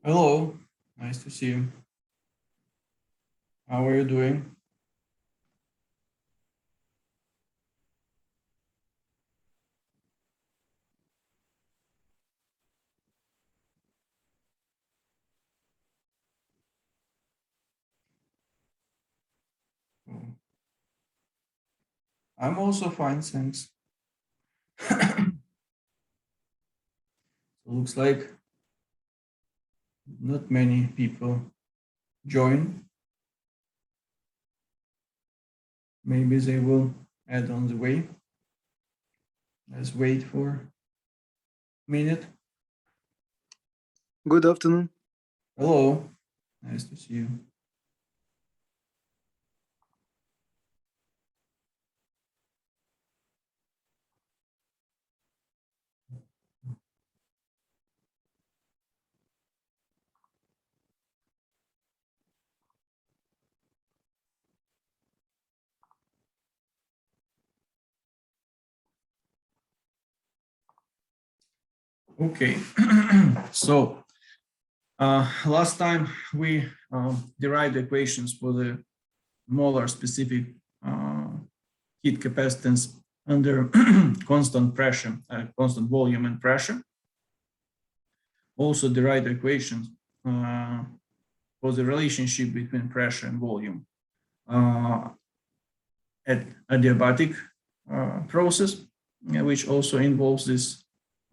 Hello, nice to see you. How are you doing? I'm also fine, thanks. Looks like not many people join. Maybe they will add on the way. Let's wait for a minute. Good afternoon. Hello, nice to see you. Okay, so last time we derived equations for the molar specific heat capacitance under constant pressure, constant volume and pressure. Also derived equations for the relationship between pressure and volume at adiabatic process, which also involves this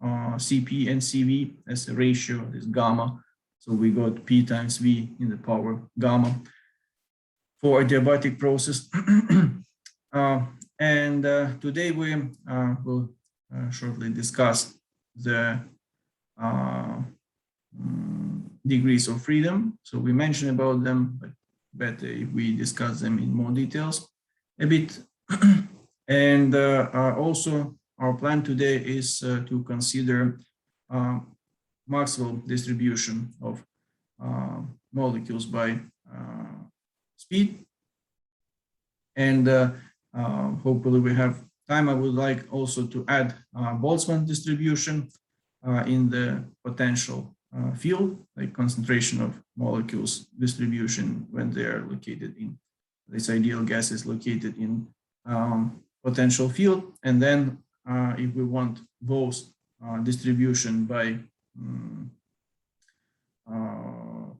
Cp and Cv as a ratio, this gamma. So we got P times V in the power gamma for adiabatic process. And today we will shortly discuss the degrees of freedom. So we mentioned about them, but better if we discuss them in more details a bit. And also our plan today is to consider Maxwell distribution of molecules by speed. And hopefully we have time. I would like also to add Boltzmann distribution in the potential field, like concentration of molecules distribution when they are located in this ideal gas is located in potential field. And then if we want both distribution by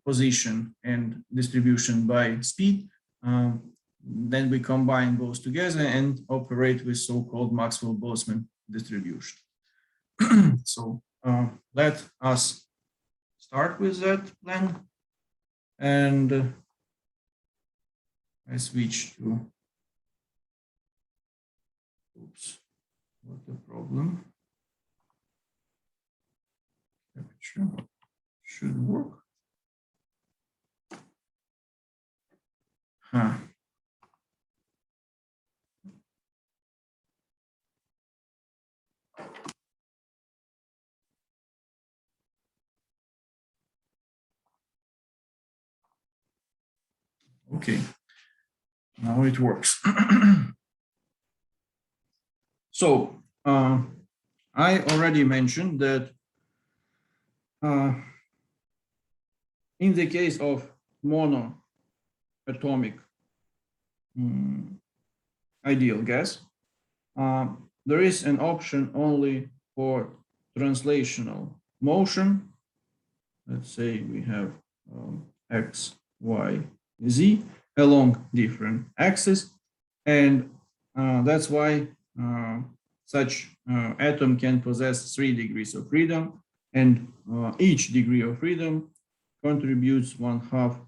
position and distribution by speed, then we combine both together and operate with so-called Maxwell-Boltzmann distribution. So let us start with that plan, and I switch to, oops, what the problem? Capture should work. Huh. Okay, now it works. So I already mentioned that in the case of monoatomic ideal gas, there is an option only for translational motion. Let's say we have X, Y, Z along different axes, and That's why such atom can possess 3 degrees of freedom, and each degree of freedom contributes 1/2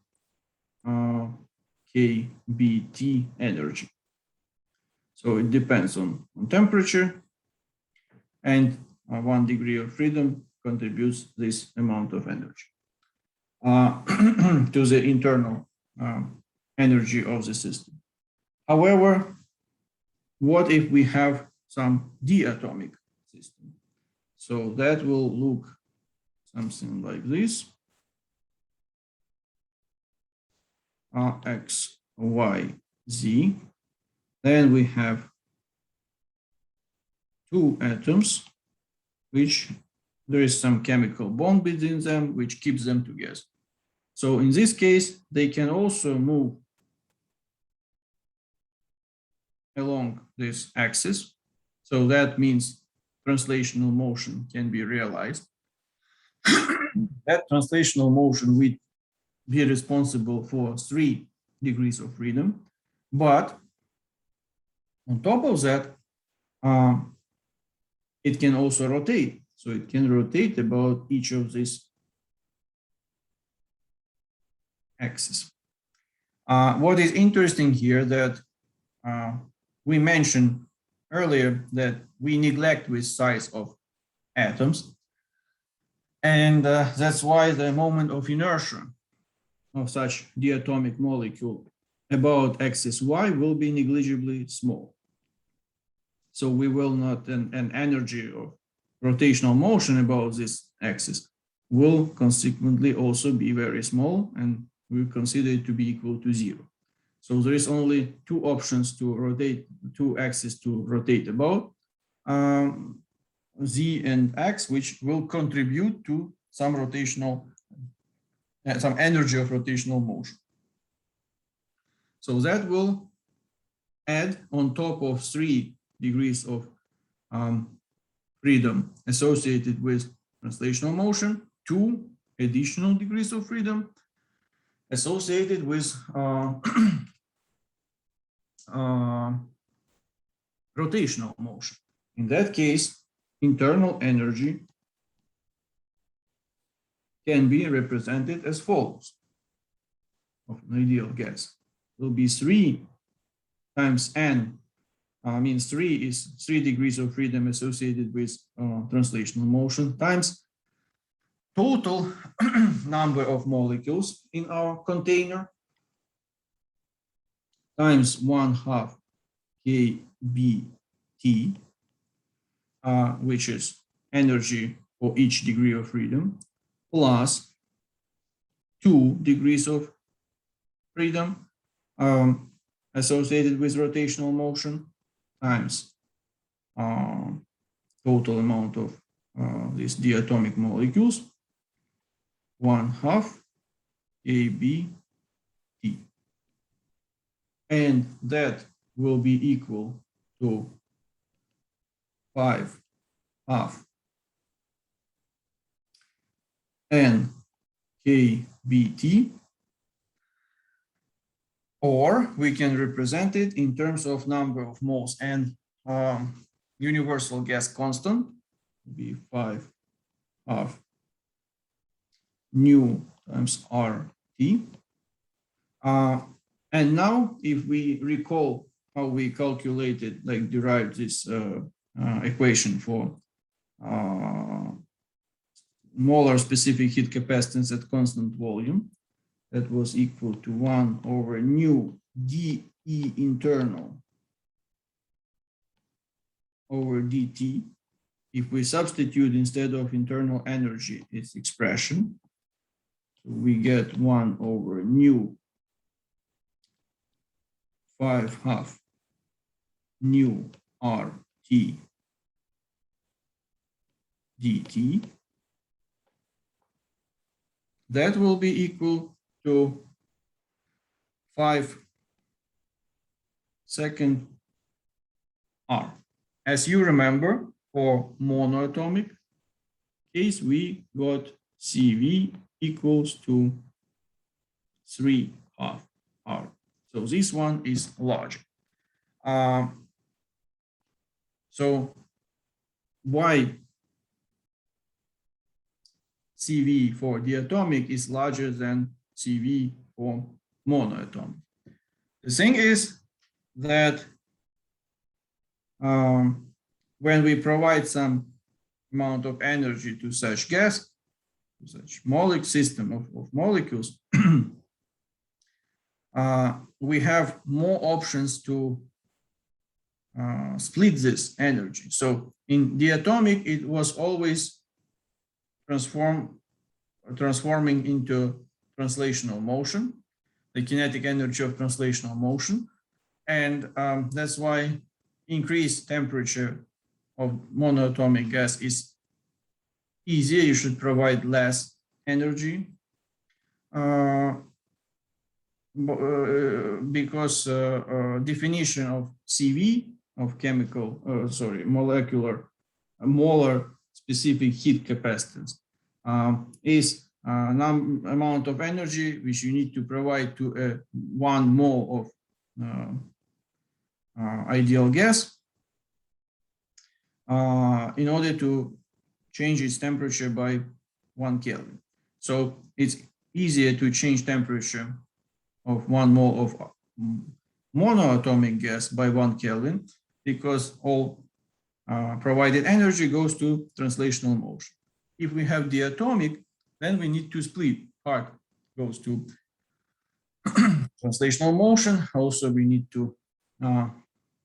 kBt energy. So it depends on temperature, and 1 degree of freedom contributes this amount of energy to the internal energy of the system. However, what if we have some diatomic system? So that will look something like this. X, Y, Z. Then we have 2 atoms, which there is some chemical bond between them, which keeps them together. So in this case, they can also move along this axis. So that means translational motion can be realized. That translational motion will be responsible for 3 degrees of freedom. But on top of that, it can also rotate. So it can rotate about each of these axes. What is interesting here that we mentioned earlier that we neglect with size of atoms. And that's why the moment of inertia of such diatomic molecule about axis Y will be negligibly small. So we will not, an energy of rotational motion about this axis will consequently also be very small, and we consider it to be equal to 0. So there is only 2 options to rotate, 2 axes to rotate about, Z and X, which will contribute to some rotational, some energy of rotational motion. So that will add on top of 3 degrees of freedom associated with translational motion, 2 additional degrees of freedom associated with rotational motion. In that case, internal energy can be represented as follows of an ideal gas. It will be 3 times n, means 3 is 3 degrees of freedom associated with translational motion, times total number of molecules in our container, times 1/2 kBt, which is energy for each degree of freedom, plus 2 degrees of freedom associated with rotational motion, times total amount of these diatomic molecules, 1/2 kBt. And that will be equal to 5/2 n kBt, or we can represent it in terms of number of moles, and universal gas constant will be 5/2 nu times RT. And now, if we recall how we calculated, like derived this equation for molar specific heat capacitance at constant volume, that was equal to 1 over nu dE internal over dt. If we substitute instead of internal energy its expression, so we get 1 over nu 5/2 nu RT dt. That will be equal to 5 R. As you remember, for monoatomic case, we got CV equals to 3/2 R. So this one is larger. So why CV for diatomic is larger than CV for monoatomic? The thing is that when we provide some amount of energy to such gas, to such molecule system of molecules, we have more options to split this energy. So in diatomic, it was always transforming into translational motion, the kinetic energy of translational motion. And that's why increased temperature of monoatomic gas is easier. You should provide less energy because definition of CV, of molar specific heat capacitance is amount of energy which you need to provide to 1 mole of ideal gas in order to change its temperature by 1 Kelvin. So it's easier to change temperature of 1 mole of monoatomic gas by 1 Kelvin because all provided energy goes to translational motion. If we have diatomic, then we need to split. Part goes to translational motion. Also, we need to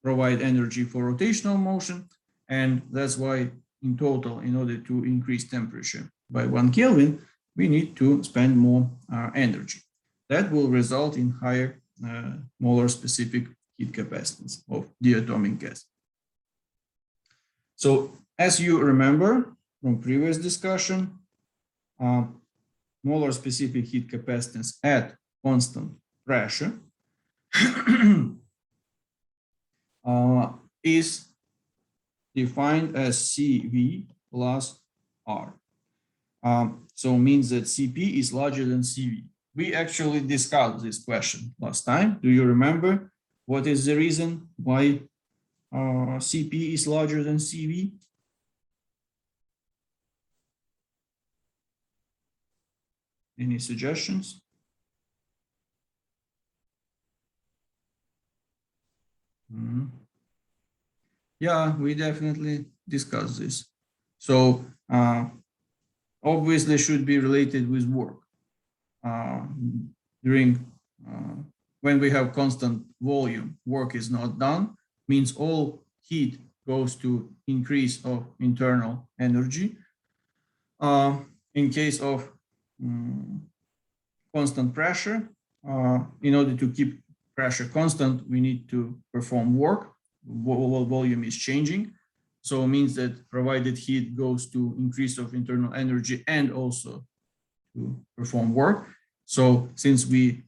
provide energy for rotational motion. And that's why in total, in order to increase temperature by 1 Kelvin, we need to spend more energy. That will result in higher molar specific heat capacitance of diatomic gas. So as you remember from previous discussion, molar specific heat capacitance at constant pressure is defined as CV plus R. So means that CP is larger than CV. We actually discussed this question last time. Do you remember what is the reason why CP is larger than CV? Any suggestions? Yeah, we definitely discussed this. So obviously should be related with work. When we have constant volume, work is not done, means all heat goes to increase of internal energy. In case of constant pressure, in order to keep pressure constant, we need to perform work. Volume is changing. So it means that provided heat goes to increase of internal energy and also to perform work. So since we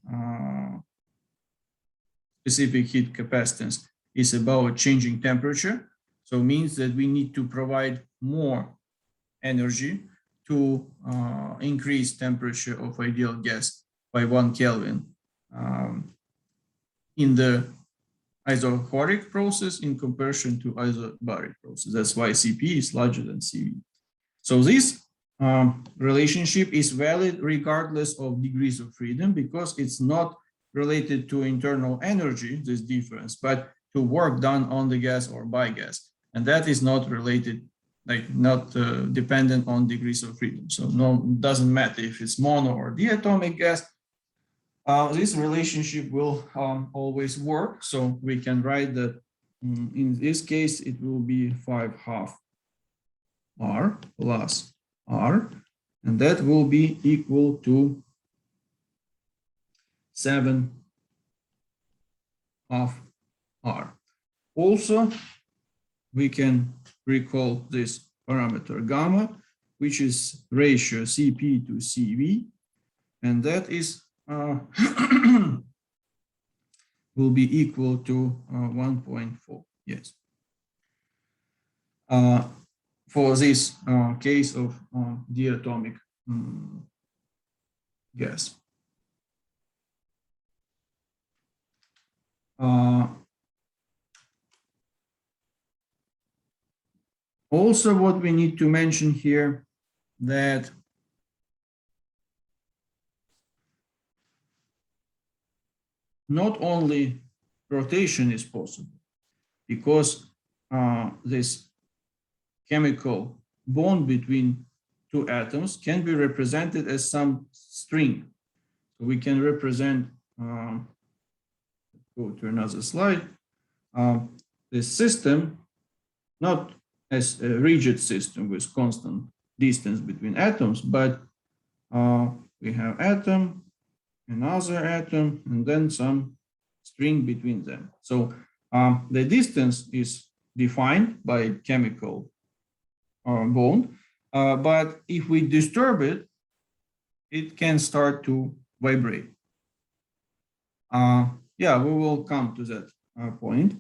specific heat capacitance is about changing temperature, so it means that we need to provide more energy to increase temperature of ideal gas by 1 Kelvin in the isobaric process in comparison to isobaric process. That's why CP is larger than CV. So this relationship is valid regardless of degrees of freedom because it's not related to internal energy, this difference, but to work done on the gas or by gas. And that is not related, like not dependent on degrees of freedom. So no, it doesn't matter if it's mono or diatomic gas. This relationship will always work. So we can write that in this case, it will be 5/2 R plus R, and that will be equal to 7/2 R. Also, we can recall this parameter gamma, which is ratio CP to CV, and that is will be equal to 1.4. Yes. For this case of diatomic gas. Also, what we need to mention here, that not only rotation is possible, because this chemical bond between two atoms can be represented as some string. So we can represent, go to another slide, this system not as a rigid system with constant distance between atoms, but we have atom, another atom, and then some string between them. So the distance is defined by chemical bond, but if we disturb it, it can start to vibrate. Yeah, we will come to that point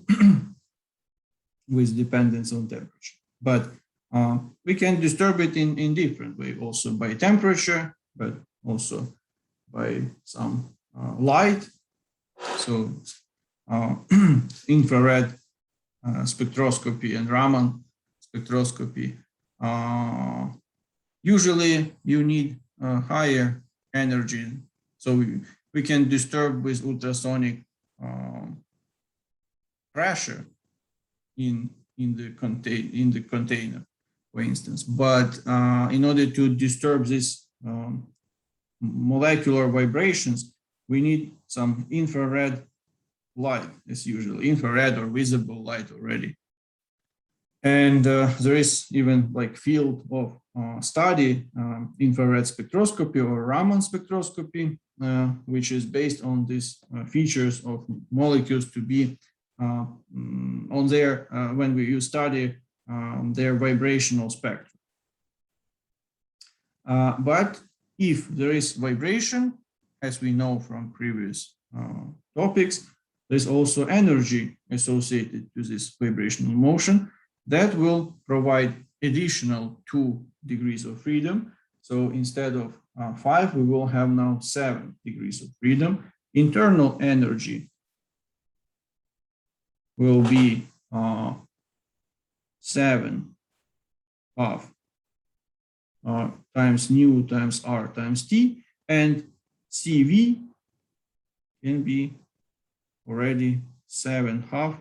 with dependence on temperature. But we can disturb it in different way, also by temperature, but also by some light. So infrared spectroscopy and Raman spectroscopy. Usually you need higher energy. So we can disturb with ultrasonic pressure in the container, for instance. But in order to disturb these molecular vibrations, we need some infrared light, as usual, infrared or visible light already. And there is even like field of study, infrared spectroscopy or Raman spectroscopy, which is based on these features of molecules to be on their, when you study their vibrational spectrum. But if there is vibration, as we know from previous topics, there's also energy associated to this vibrational motion that will provide additional 2 degrees of freedom. So instead of 5, we will have now 7 degrees of freedom. Internal energy will be 7 of times nu times r times t, and CV can be already 7/2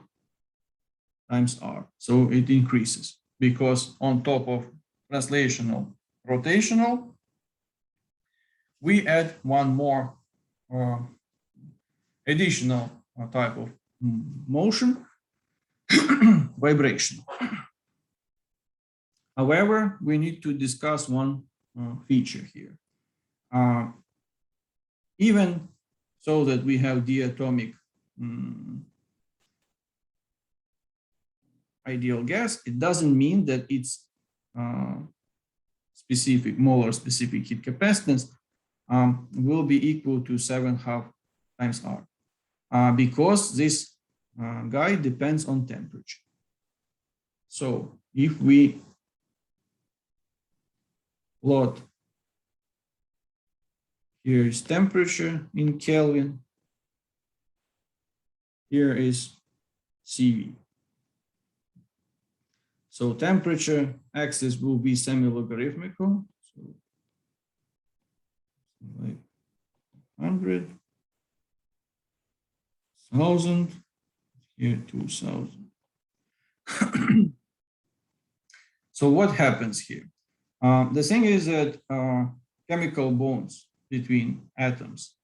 times r. So it increases because on top of translational rotational, we add one more additional type of motion, vibration. However, we need to discuss one feature here. Even so that we have diatomic ideal gas, it doesn't mean that its specific molar specific heat capacitance will be equal to 7/2 times R, because this guy depends on temperature. So if we plot, here is temperature in Kelvin, here is CV. So temperature axis will be semi-logarithmical, so like 100, 1,000, here 2,000. So what happens here? The thing is that chemical bonds between atoms,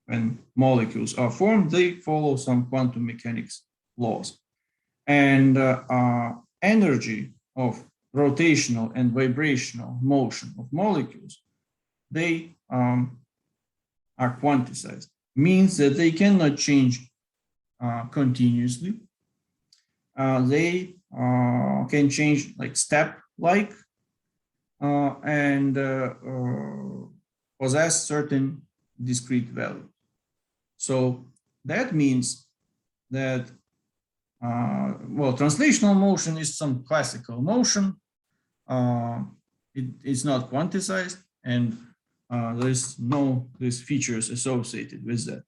when molecules are formed, they follow some quantum mechanics laws. And energy of rotational and vibrational motion of molecules, they are quantized. Means that they cannot change continuously. They can change like step-like and possess certain discrete value. So that means that well, translational motion is some classical motion. It is not quantized, and there's no these features associated with that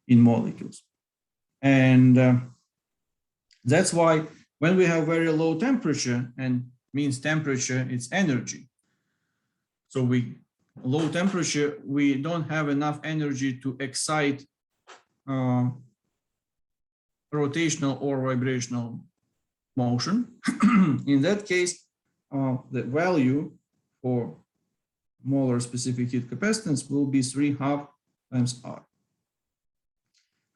in molecules. And that's why When we have very low temperature, and means temperature, it's energy. So low temperature, we don't have enough energy to excite rotational or vibrational motion. In that case, the value for molar specific heat capacitance will be 3/2 times R.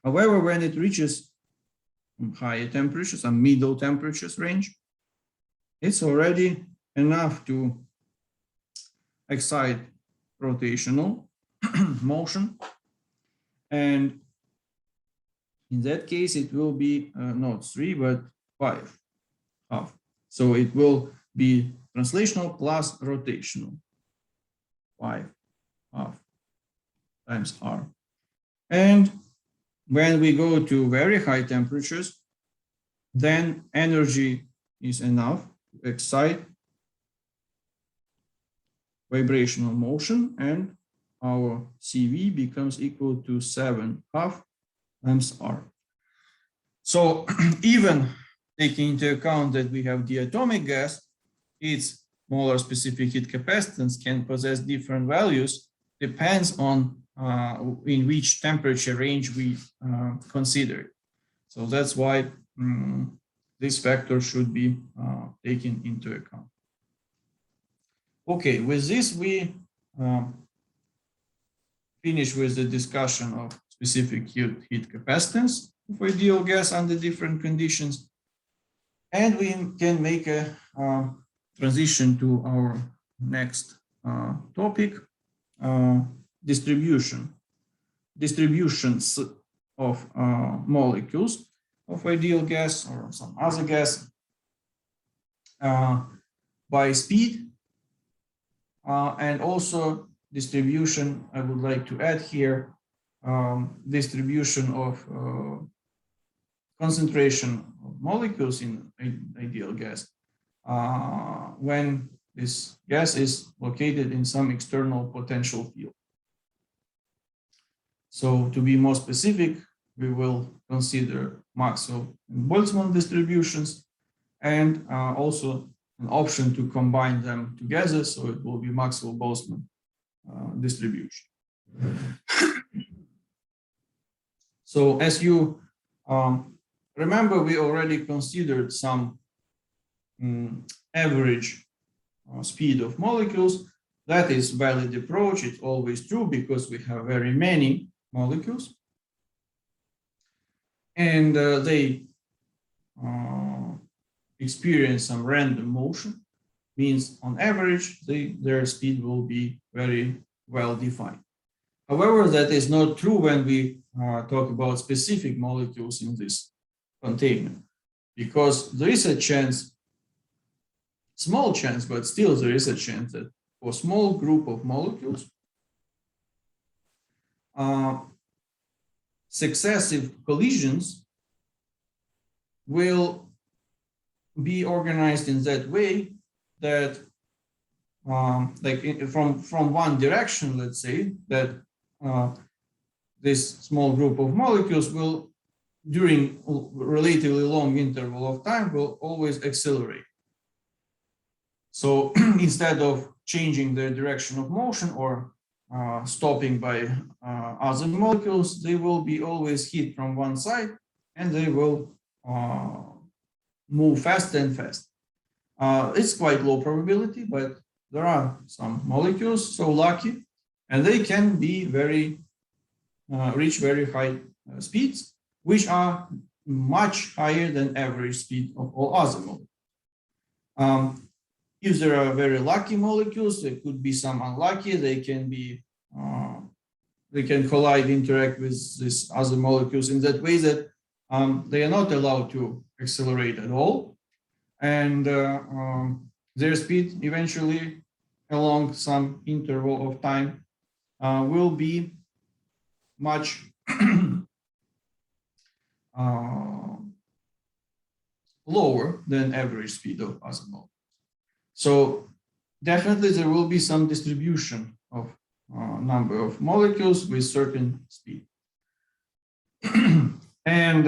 However, when it reaches higher temperatures and middle temperatures range, it's already enough to excite rotational motion. And in that case, it will be not 3, but 5/2. So it will be translational plus rotational. 5/2 times R. And when we go to very high temperatures, then energy is enough to excite vibrational motion, and our CV becomes equal to 7/2 times R. So even taking into account that we have diatomic gas, its molar specific heat capacitance can possess different values, depends on in which temperature range we consider it. So that's why this factor should be taken into account. Okay, with this we finish with the discussion of specific heat capacitance of ideal gas under different conditions, and we can make a transition to our next topic, distributions of molecules of ideal gas or some other gas by speed, and also distribution. I would like to add here distribution of concentration of molecules in ideal gas when this gas is located in some external potential field. So to be more specific, we will consider Maxwell and Boltzmann distributions, and also an option to combine them together. So it will be Maxwell-Boltzmann distribution. So as you remember, we already considered some average speed of molecules. That is valid approach. It's always true because we have very many molecules, and they experience some random motion. Means on average their speed will be very well defined. However, that is not true when we talk about specific molecules in this container, because there is a chance, small chance, but still there is a chance that for a small group of molecules, successive collisions will be organized in that way that like from one direction, let's say, that this small group of molecules will, during a relatively long interval of time, will always accelerate. So instead of changing their direction of motion or stopping by other molecules, they will be always hit from one side, and they will move faster and faster. It's quite low probability, but there are some molecules so lucky, and they can be reach very high speeds, which are much higher than average speed of all other molecules. If there are very lucky molecules, there could be some unlucky. They can be they can collide, interact with these other molecules in that way that they are not allowed to accelerate at all, and their speed eventually along some interval of time will be much lower than average speed of other molecules. So definitely there will be some distribution of number of molecules with certain speed. And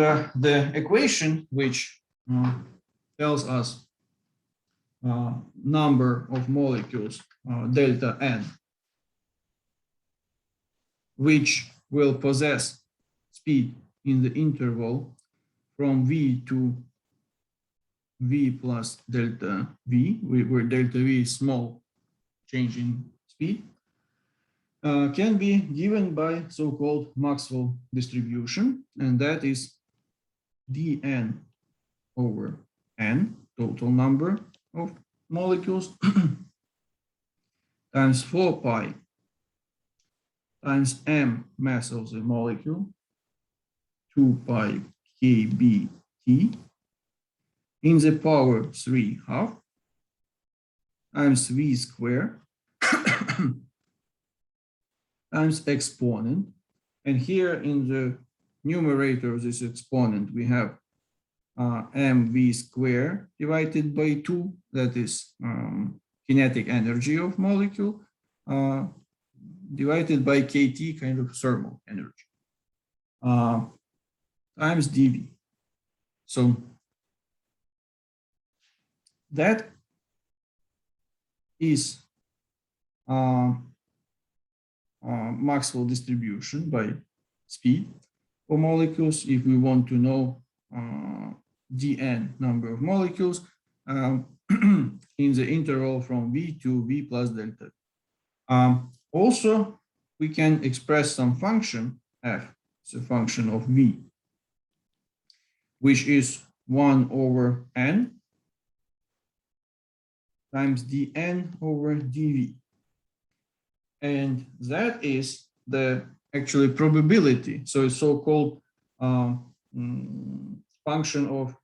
the equation which tells us number of molecules, delta n, which will possess speed in the interval from v to v plus delta v, where delta v is small change in speed, can be given by so-called Maxwell distribution, and that is dn over n, total number of molecules, times 4 pi times m mass of the molecule, 2 pi kBt, in the power 3/2 times v squared times exponent. And here in the numerator of this exponent, we have mv squared divided by 2, that is kinetic energy of molecule, divided by kT, kind of thermal energy, times dV. So that is Maxwell distribution by speed for molecules. If we want to know dn number of molecules in the interval from v to v plus delta. Also, we can express some function f, it's a function of v, which is 1 over n times dn over dv. And that is the actually probability. So it's so-called function of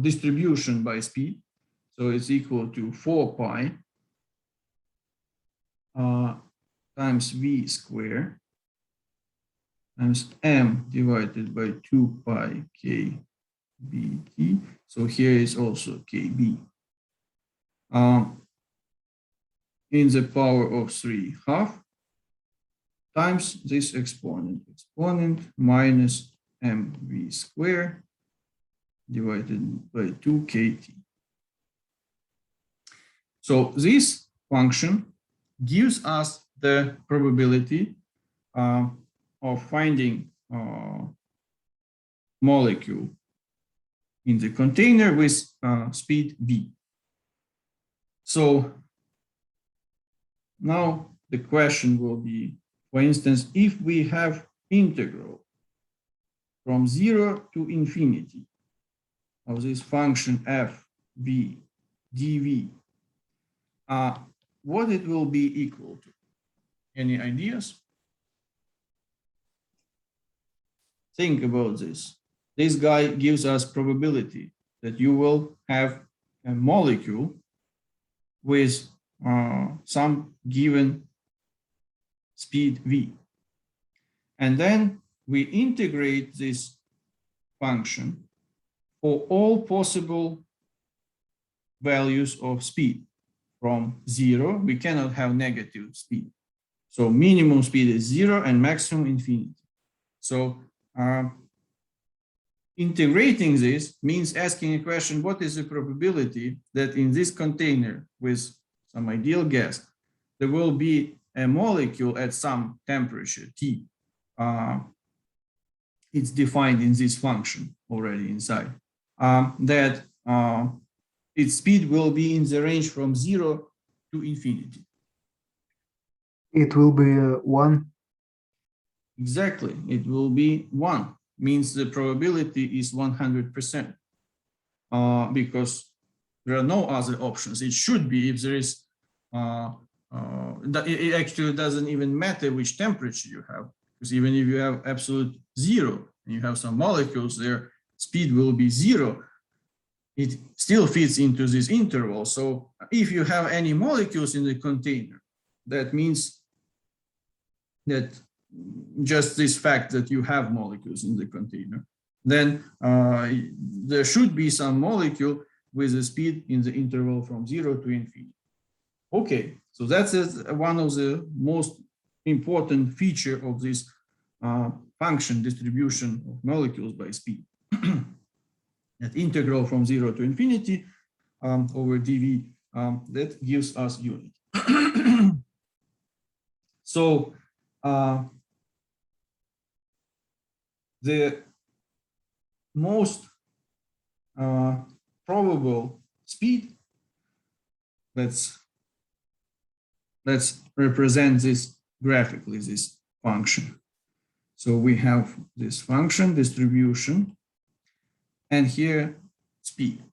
distribution by speed. So it's equal to 4 pi times v squared times m divided by 2 pi kBt. So here is also kb. In the power of 3/2 times this exponent minus mv squared divided by 2 kT. So this function gives us the probability of finding molecule in the container with speed v. So now the question will be, for instance, if we have integral from 0 to infinity of this function f v dv, what it will be equal to? Any ideas? Think about this. This guy gives us probability that you will have a molecule with some given speed v. And then we integrate this function for all possible values of speed. From 0, we cannot have negative speed. So minimum speed is 0 and maximum infinity. So integrating this means asking a question, what is the probability that in this container with some ideal gas, there will be a molecule at some temperature T. It's defined in this function already inside, that its speed will be in the range from 0 to infinity. It will be 1. Exactly, it will be 1. Means the probability is 100%, because there are no other options. It should be if there is, it actually doesn't even matter which temperature you have, because even if you have absolute 0 and you have some molecules, their speed will be 0. It still fits into this interval. So if you have any molecules in the container, that means that just this fact that you have molecules in the container, then there should be some molecule with a speed in the interval from 0 to infinity. Okay, so that's one of the most important feature of this function distribution of molecules by speed. That integral from 0 to infinity over dv that gives us unity. So the most probable speed, let's represent this graphically, this function. So we have this function distribution and here speed.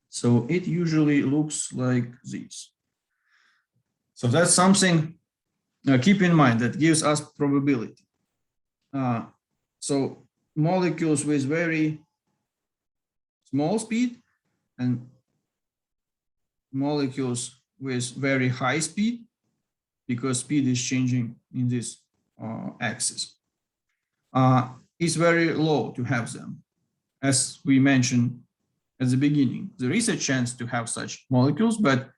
So it usually looks like this. So that's something keep in mind that gives us probability. So molecules with very small speed and molecules with very high speed, because speed is changing in this axis, is very low to have them. As we mentioned at the beginning, there is a chance to have such molecules, but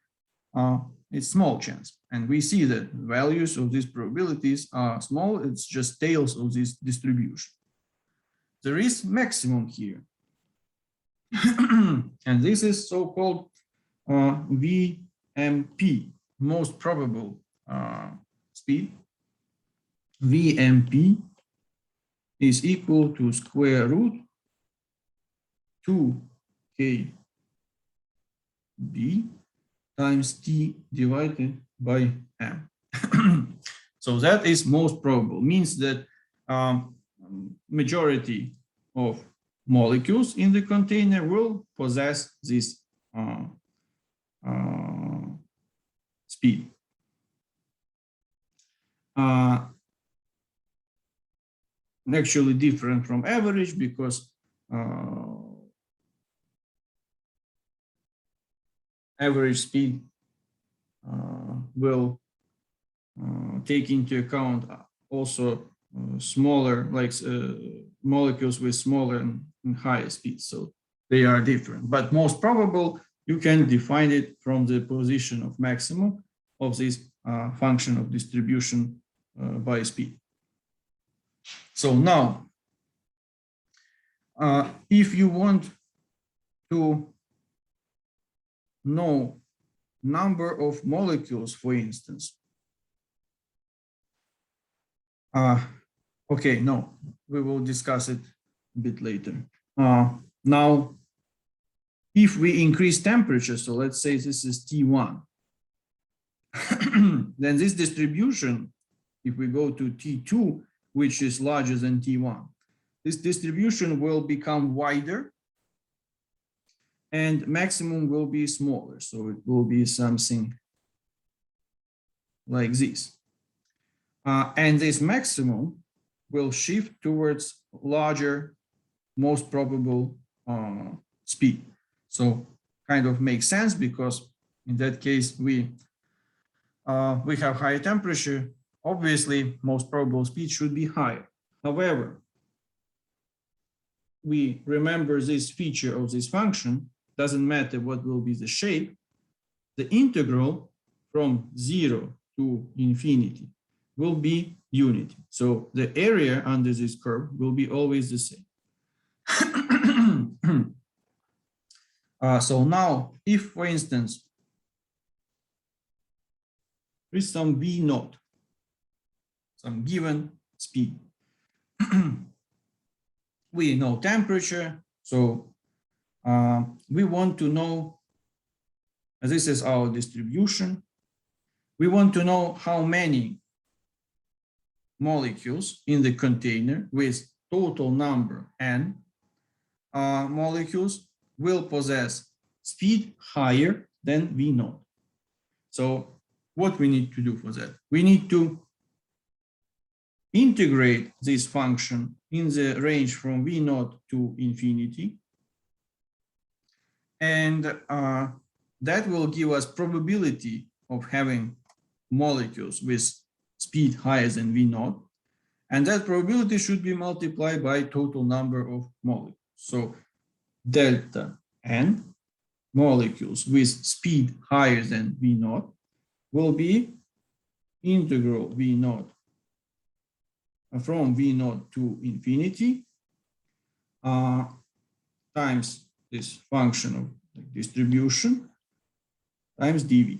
it's small chance. And we see that values of these probabilities are small. It's just tails of this distribution. There is maximum here. And this is so-called VMP, most probable speed. VMP is equal to square root 2kb times t divided by m. So that is most probable, means that majority of molecules in the container will possess this speed. Actually different from average, because average speed will take into account also smaller, like molecules with smaller and higher speeds. So they are different, but most probable you can define it from the position of maximum of this function of distribution by speed. So now, if you want to know number of molecules, for instance, okay, no, we will discuss it a bit later. Now, if we increase temperature, so let's say this is T1, then this distribution, if we go to T2, which is larger than T1, this distribution will become wider and maximum will be smaller. So it will be something like this. And this maximum will shift towards larger, most probable speed. So kind of makes sense, because in that case, we have higher temperature. Obviously, most probable speed should be higher. However, we remember this feature of this function, doesn't matter what will be the shape, the integral from 0 to infinity will be unity. So the area under this curve will be always the same. So now, if, for instance, there is some V naught, some given speed, we know temperature, so we want to know, this is our distribution, we want to know how many molecules in the container with total number n molecules will possess speed higher than V naught. So what we need to do for that? We need to integrate this function in the range from V naught to infinity. And that will give us probability of having molecules with speed higher than V naught. And that probability should be multiplied by total number of molecules. So delta n molecules with speed higher than V naught will be integral V naught from V naught to infinity times this function of distribution times dV.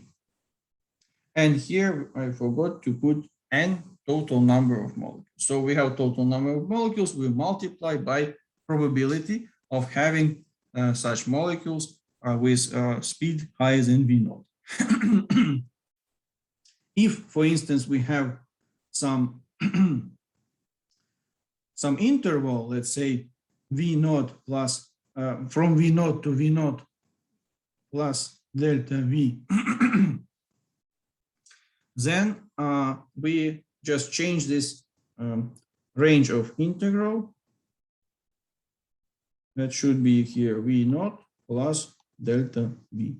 And here I forgot to put n total number of molecules. So we have total number of molecules, we multiply by probability of having such molecules with speed higher than V naught. If, for instance, we have some some interval, let's say V naught plus from V naught to V naught plus delta V, then we just change this range of integral. That should be here V naught plus delta V.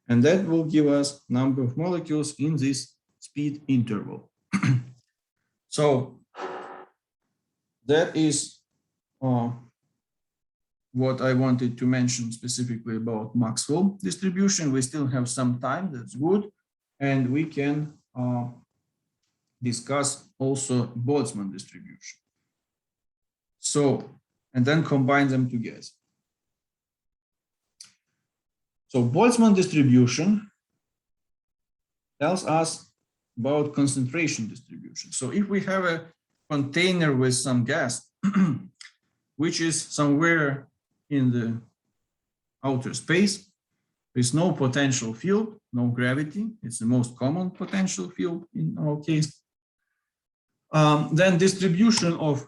And that will give us number of molecules in this speed interval. So that is what I wanted to mention specifically about Maxwell distribution. We still have some time, that's good. And we can discuss also Boltzmann distribution. So, and then combine them together. So Boltzmann distribution tells us about concentration distribution. So if we have a container with some gas, which is somewhere in the outer space, with no potential field, no gravity, it's the most common potential field in our case, then distribution of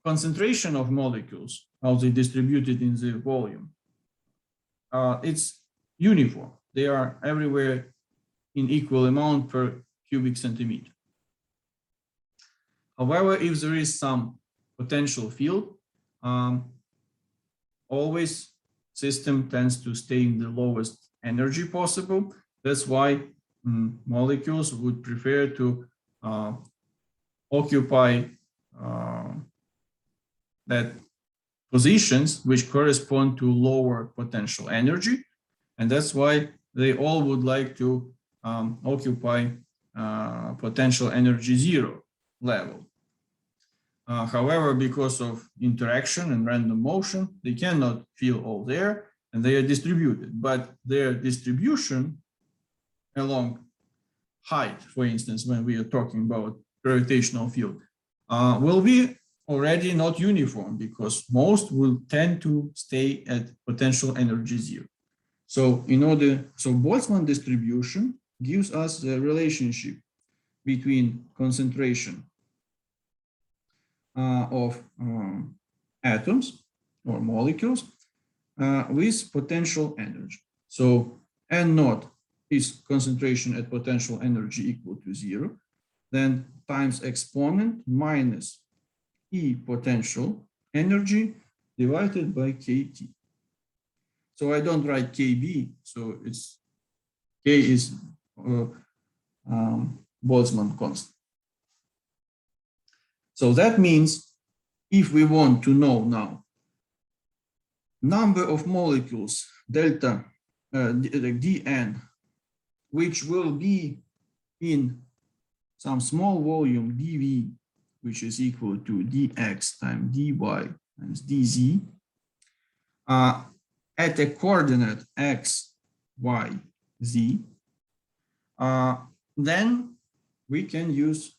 concentration of molecules, how they distributed in the volume, it's uniform. They are everywhere in equal amount per cubic centimeter. However, if there is some potential field, always system tends to stay in the lowest energy possible. That's why molecules would prefer to occupy that positions which correspond to lower potential energy. And that's why they all would like to occupy potential energy zero level. However, because of interaction and random motion, they cannot feel all there and they are distributed. But their distribution along height, for instance, when we are talking about gravitational field, will be already not uniform because most will tend to stay at potential energy zero. So Boltzmann distribution gives us the relationship between concentration of atoms or molecules with potential energy. So N naught is concentration at potential energy equal to 0, then times exponent minus E potential energy divided by KT. So I don't write KB, so it's K is Boltzmann constant. So that means if we want to know now number of molecules delta dN, which will be in some small volume dV, which is equal to dx times dy times dz, at a coordinate x, y, z, then we can use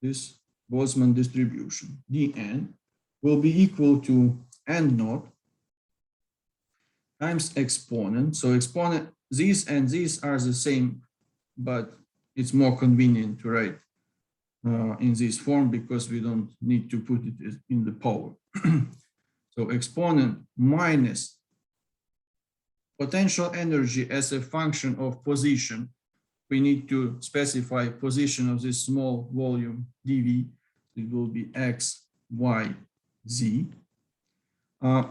this Boltzmann distribution. dN will be equal to N naught times exponent. So exponent, these and these are the same, but it's more convenient to write in this form because we don't need to put it in the power. So exponent minus potential energy as a function of position. We need to specify position of this small volume dV. It will be x, y, z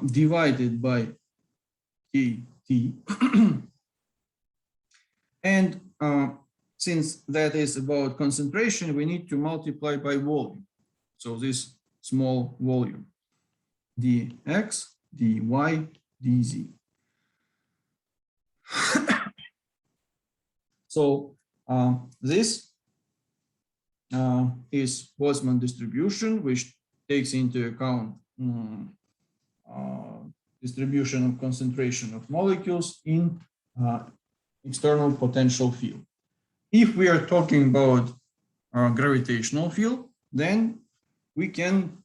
divided by kt. And since that is about concentration, we need to multiply by volume. So this small volume, dx, dy, dz. So this is Boltzmann distribution, which takes into account distribution of concentration of molecules in external potential field. If we are talking about gravitational field, then we can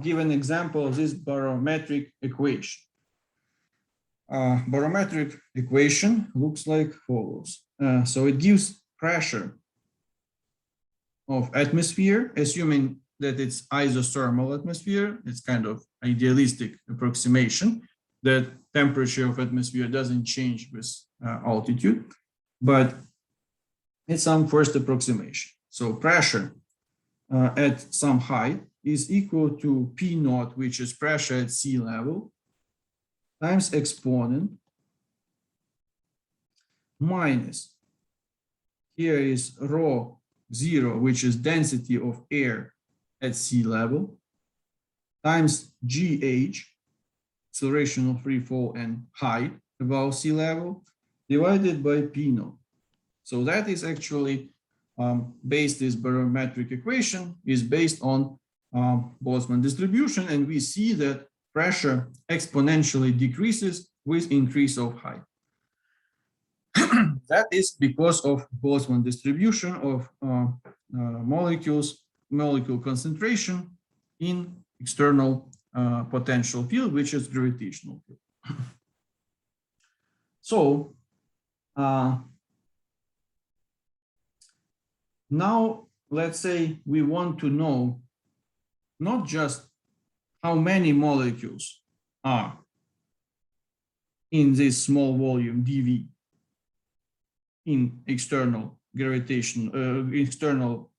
give an example of this barometric equation. Barometric equation looks like follows. So it gives pressure of atmosphere, assuming that it's isothermal atmosphere. It's kind of idealistic approximation that temperature of atmosphere doesn't change with altitude, but it's some first approximation. So pressure at some height is equal to P naught, which is pressure at sea level, times exponent minus, here is rho 0, which is density of air at sea level, times GH, acceleration of free fall and height above sea level, divided by P naught. So that is actually based, this barometric equation is based on Boltzmann distribution, and we see that pressure exponentially decreases with increase of height. That is because of Boltzmann distribution of molecule concentration in external potential field, which is gravitational field. So now let's say we want to know not just how many molecules are in this small volume dV in external gravitation, external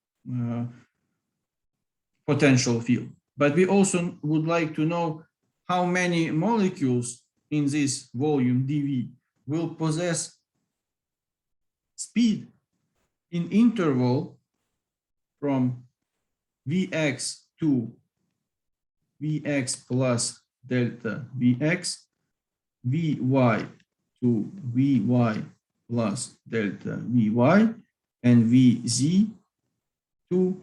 potential field, but we also would like to know how many molecules in this volume dV will possess speed in interval from Vx to Vx plus delta Vx, Vy to Vy plus delta Vy, and Vz to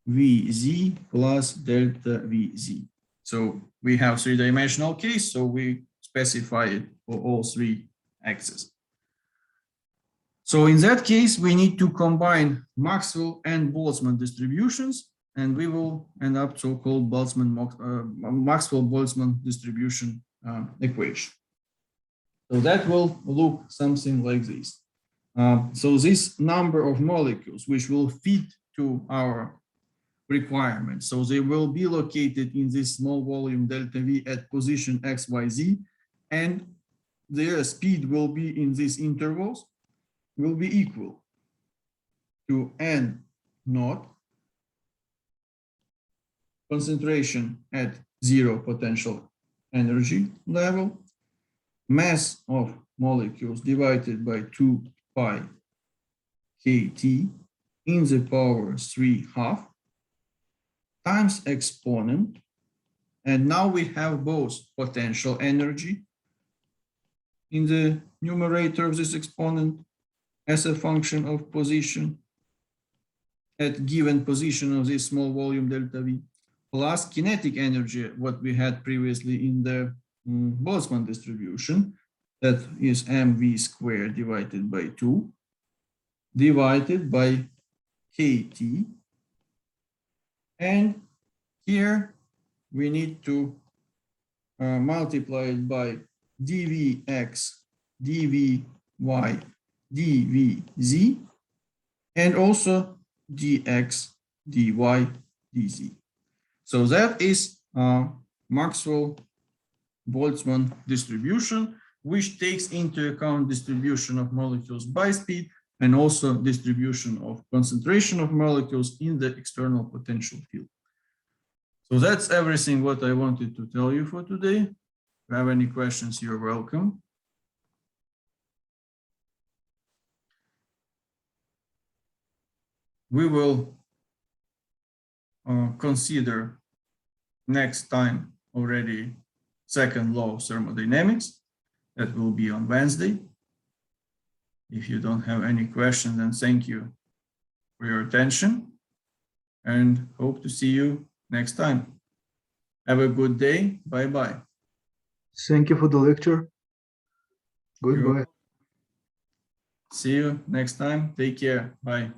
Vz plus delta Vz. So we have three-dimensional case, so we specify it for all three axes. So in that case, we need to combine Maxwell and Boltzmann distributions, and we will end up so-called Maxwell-Boltzmann distribution equation. So that will look something like this. So this number of molecules which will fit to our requirements, so they will be located in this small volume delta V at position x, y, z, and their speed will be in these intervals, will be equal to n naught, concentration at 0 potential energy level, mass of molecules divided by 2 pi kT in the power 3/2 times exponent, and now we have both potential energy in the numerator of this exponent as a function of position at given position of this small volume delta V, plus kinetic energy, what we had previously in the Boltzmann distribution, that is mv squared divided by 2, divided by kT. And here we need to multiply it by dvx, dvy, dvz, and also dx, dy, dz. So that is Maxwell-Boltzmann distribution, which takes into account distribution of molecules by speed and also distribution of concentration of molecules in the external potential field. So that's everything what I wanted to tell you for today. If you have any questions, you're welcome. We will consider next time already second law of thermodynamics. That will be on Wednesday. If you don't have any questions, then thank you for your attention and hope to see you next time. Have a good day. Bye-bye. Thank you for the lecture. Goodbye. See you next time. Take care. Bye.